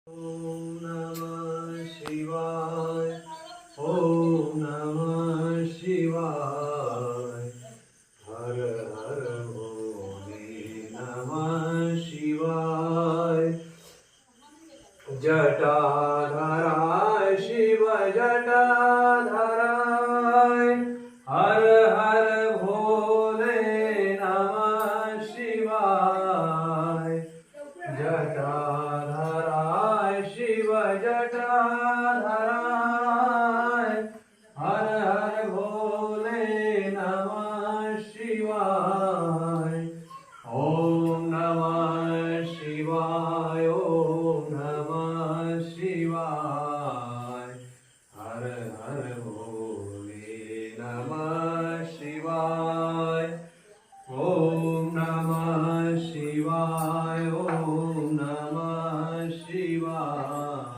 Om Namah Shivaya. Om Namah Shivaya. Har Har Bole Namah Shivaya. Jatadhara Shiva Jatadhara. Har Har Bole Namah Shivaya. Jatadhara Shiva Jatadhara. Har Har Bole Namah Shivaya. Om Namah Shivaya. Om Namah Shivaya. Har Har Bole Namah Shivaya. Om Namah Shivaya. Om Namah Shivaya.